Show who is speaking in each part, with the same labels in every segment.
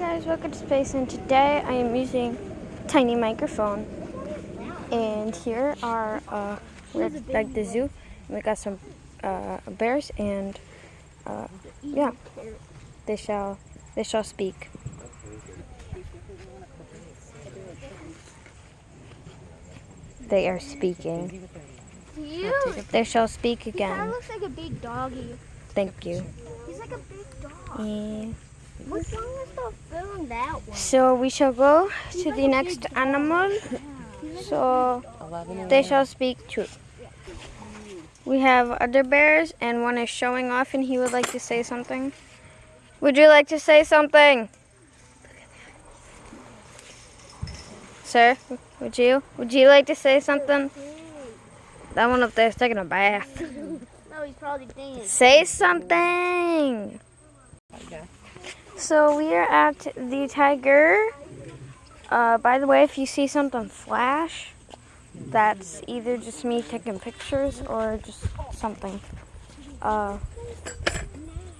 Speaker 1: guys, welcome to Space, and today I am using a tiny microphone. And here are we're at like the zoo. And we got some bears, and yeah, they shall speak. They are speaking. They shall speak again.
Speaker 2: He kind of looks like a big doggy.
Speaker 1: Thank you.
Speaker 2: He's like a big dog.
Speaker 1: And
Speaker 2: What's wrong with the film that one?
Speaker 1: so we shall go to the next animal. So they shall speak too. We have other bears, and one is showing off, and he would like to say something. Would you like to say something? Sir, would you like to say something? That one up there is taking a bath.
Speaker 2: No, he's probably dancing.
Speaker 1: Say something. So we are at the tiger. By the way, if you see something flash, that's either just me taking pictures or just something.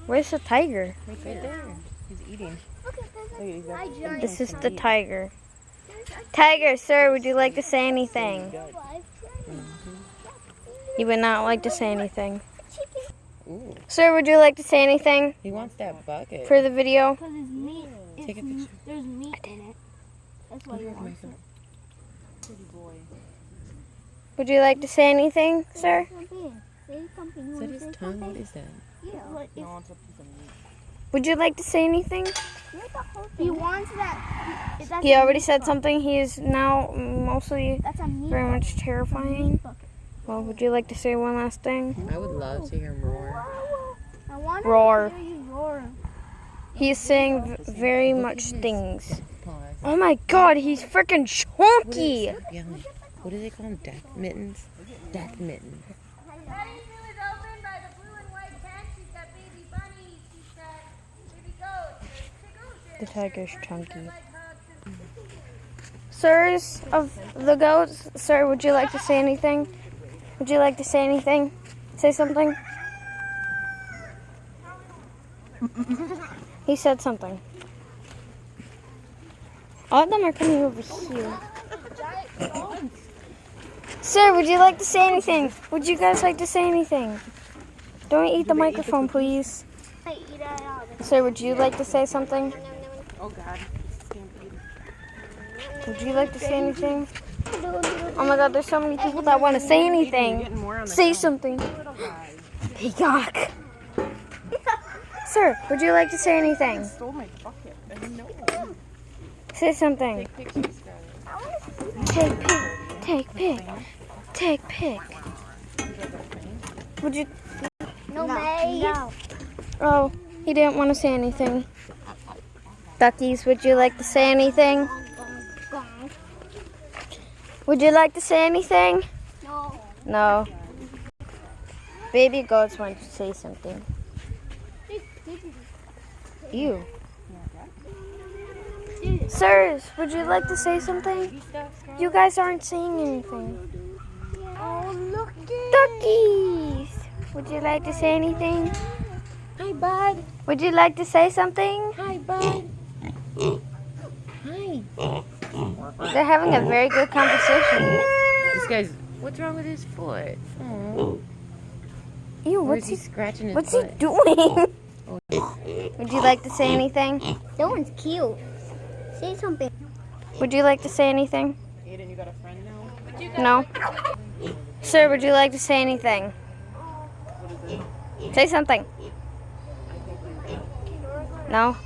Speaker 1: Where's the tiger?
Speaker 3: Right there. He's eating.
Speaker 1: This is the tiger. Tiger, sir, would you like to say anything? He would not like to say anything.
Speaker 3: Ooh.
Speaker 1: Sir, would you like to say anything
Speaker 3: He wants that bucket.
Speaker 1: for the video?
Speaker 2: Because it's meat.
Speaker 3: Take a picture.
Speaker 2: There's meat in it. That's why you want it.
Speaker 3: Pretty boy.
Speaker 1: Would you like to say anything, sir?
Speaker 2: Say something. You
Speaker 3: Is that
Speaker 2: wanna
Speaker 3: his
Speaker 2: say
Speaker 3: tongue?
Speaker 2: something?
Speaker 3: What is that?
Speaker 2: Yeah. What is
Speaker 3: No, it's a piece of meat.
Speaker 1: Would you like to say anything?
Speaker 2: he wants that. That's
Speaker 1: He
Speaker 2: a
Speaker 1: already
Speaker 2: meat
Speaker 1: said
Speaker 2: bucket.
Speaker 1: something. He is now mostly
Speaker 2: That's a meat
Speaker 1: very
Speaker 2: bucket.
Speaker 1: much terrifying.
Speaker 2: Meat bucket.
Speaker 1: Well, would you like to say one last thing?
Speaker 3: I would love to hear him roar.
Speaker 2: I want
Speaker 1: Roar.
Speaker 2: to hear you roar.
Speaker 1: He is saying very much things.
Speaker 3: Pause.
Speaker 1: Oh my god, he's freaking chunky!
Speaker 3: Stop yelling. What do they call them? Death mittens? Death mittens.
Speaker 4: Patty Sue is open by the blue and white tent. She's got baby bunnies. She's got baby goats.
Speaker 1: The tiger's chunky. Sirs of the goats, sir, would you like to say anything? Would you like to say anything? Say something. He said something. All of them are coming over here. Sir, would you like to say anything? Would you guys like to say anything? Don't eat the microphone, please.
Speaker 2: I eat it out.
Speaker 1: Sir, would you like to say something?
Speaker 3: Oh, God.
Speaker 1: Would you like to say anything? Oh my god, there's so many people that want to say anything. Say something. Peacock. Sir, would you like to say anything?
Speaker 3: Stole my bucket. I didn't know.
Speaker 1: Say something.
Speaker 3: Take pictures, guys.
Speaker 1: Take pic. Take pic. Take pic. Would you?
Speaker 2: No, May. No.
Speaker 1: Oh, he didn't want to say anything. Duckies, would you like to say anything? Would you like to say anything?
Speaker 2: No.
Speaker 1: No. Baby goats want to say something. Ew. Sirs, would you like to say something? You guys aren't saying anything.
Speaker 2: Oh, look
Speaker 1: Duckies! Would you like to say anything?
Speaker 3: Hi, bud.
Speaker 1: Would you like to say something?
Speaker 3: Hi, bud. Hi.
Speaker 1: They're having a very good conversation.
Speaker 3: This guy's... What's wrong with his foot? Oh.
Speaker 1: Ew,
Speaker 3: Why is
Speaker 1: what's
Speaker 3: he
Speaker 1: he
Speaker 3: scratching his
Speaker 1: What's he
Speaker 3: butt?
Speaker 1: doing? Would you like to say anything?
Speaker 2: That one's cute. Say something.
Speaker 1: Would you like to say anything?
Speaker 3: Aiden, you got a friend now?
Speaker 1: No. Sir, would you like to say anything? Say something. No.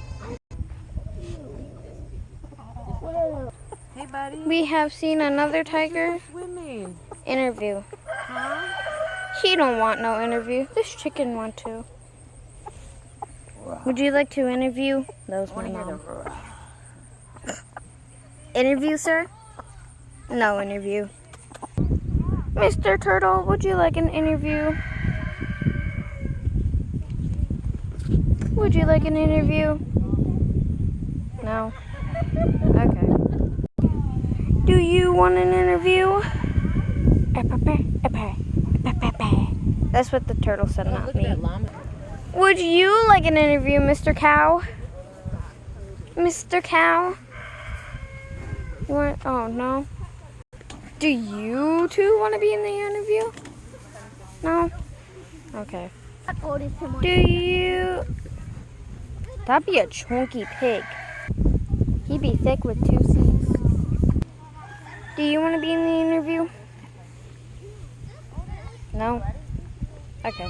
Speaker 3: Hey, buddy.
Speaker 1: We have seen another tiger
Speaker 3: Swimming.
Speaker 1: interview. He don't want no interview. This chicken want to. Would you like to interview? That was my mom. Interview, sir? No interview. Mr. Turtle, would you like an interview? Would you like an interview? No? Okay. Do you want an interview? That's what the turtle said, not
Speaker 3: Look at
Speaker 1: me.
Speaker 3: that llama.
Speaker 1: Would you like an interview, Mr. Cow? Mr. Cow? You want? Oh no. Do you two want to be in the interview? No. Okay. Do you? That'd be a chunky pig. He'd be thick with 2 C's. Do you want to be in the interview? No? Okay.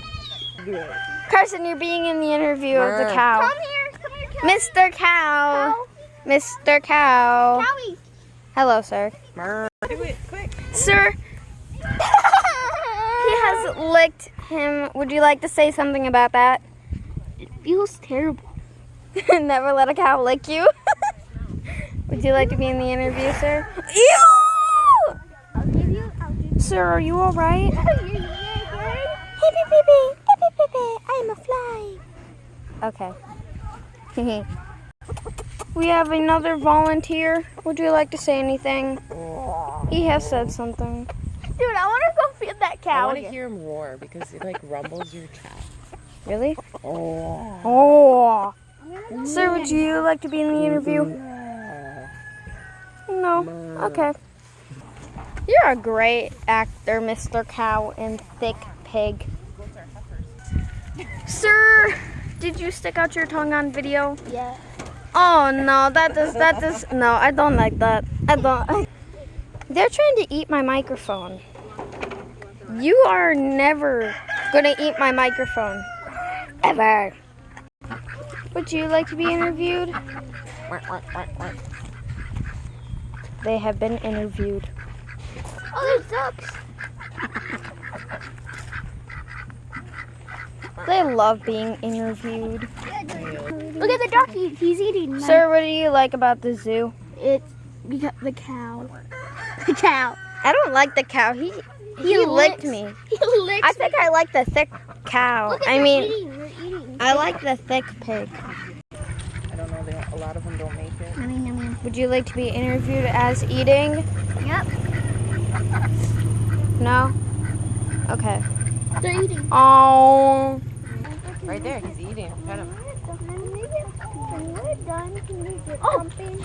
Speaker 1: Carson, you're being in the interview of the cow.
Speaker 2: Come here, Cow.
Speaker 1: Mr. Cow. Mr. Cow.
Speaker 2: Cowie.
Speaker 1: Hello, sir.
Speaker 3: Do it quick.
Speaker 1: Sir, he has licked him. Would you like to say something about that?
Speaker 2: It feels terrible.
Speaker 1: Never let a cow lick you. Would you like to be in the interview, sir? Ew!
Speaker 2: I'll give you.
Speaker 1: Sir, are you all right?
Speaker 2: You're
Speaker 1: I'm a fly. Okay. We have another volunteer. Would you like to say anything? He has said something.
Speaker 2: Dude, I want to go feed that
Speaker 3: I
Speaker 2: cow.
Speaker 3: want to hear him roar because it like rumbles your chest.
Speaker 1: Really?
Speaker 3: Oh.
Speaker 1: Oh. Sir, would you like to be in the interview? No. Okay. You're a great actor, Mr. Cow and Thick Pig. Sir, did you stick out your tongue on video?
Speaker 2: Yeah.
Speaker 1: Oh no, that does no, I don't like that. They're trying to eat my microphone. You are never gonna eat my microphone. Ever. Would you like to be interviewed? They have been interviewed.
Speaker 2: Oh, there's ducks.
Speaker 1: They love being interviewed.
Speaker 2: Look at the duck. He's eating.
Speaker 1: Sir, what do you like about the zoo?
Speaker 2: It's because the cow. The cow.
Speaker 1: I don't like the cow. He licked me.
Speaker 2: He licked
Speaker 1: I think I like the thick cow.
Speaker 2: Look at
Speaker 1: I
Speaker 2: they're
Speaker 1: mean,
Speaker 2: eating. They're eating.
Speaker 1: I like the thick pig.
Speaker 3: I don't know. A lot of them don't make it.
Speaker 2: Yummy, yummy.
Speaker 1: Would you like to be interviewed as eating?
Speaker 2: Yep.
Speaker 1: No? Okay.
Speaker 2: They're eating.
Speaker 1: Oh.
Speaker 3: Right there, he's eating. Pet him.
Speaker 2: When we're done, can we get something?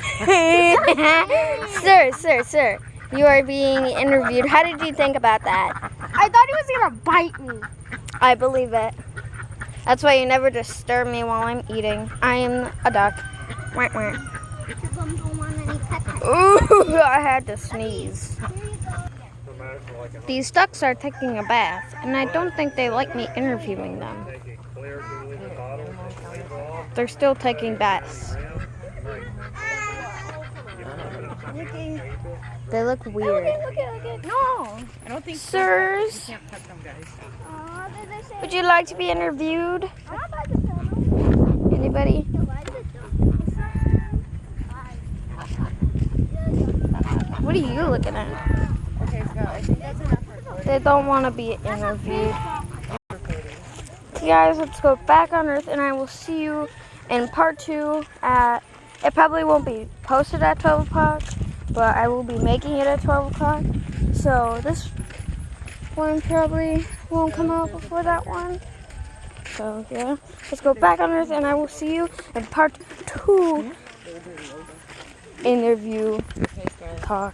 Speaker 1: Sir. You are being interviewed. How did you think about that?
Speaker 2: I thought he was gonna bite me.
Speaker 1: I believe it. That's why you never disturb me while I'm eating. I am a duck. Wah, wah.
Speaker 2: Because I don't want any pet.
Speaker 1: Ooh, I had to sneeze. These ducks are taking a bath, and I don't think they like me interviewing them. They're still taking baths. They look weird.
Speaker 2: Look at. No.
Speaker 3: I don't think
Speaker 1: Sirs,
Speaker 3: can't pet them, guys.
Speaker 1: would you like to be interviewed? Anybody? What are you looking at?
Speaker 3: Okay, Scott, I think that's enough for
Speaker 1: They don't want to be interviewed. Guys, let's go back on Earth, and I will see you in part 2 at, it probably won't be posted at 12 o'clock, but I will be making it at 12 o'clock. So this one probably won't come out before that one. So yeah, let's go back on Earth, and I will see you in part 2 interview talk.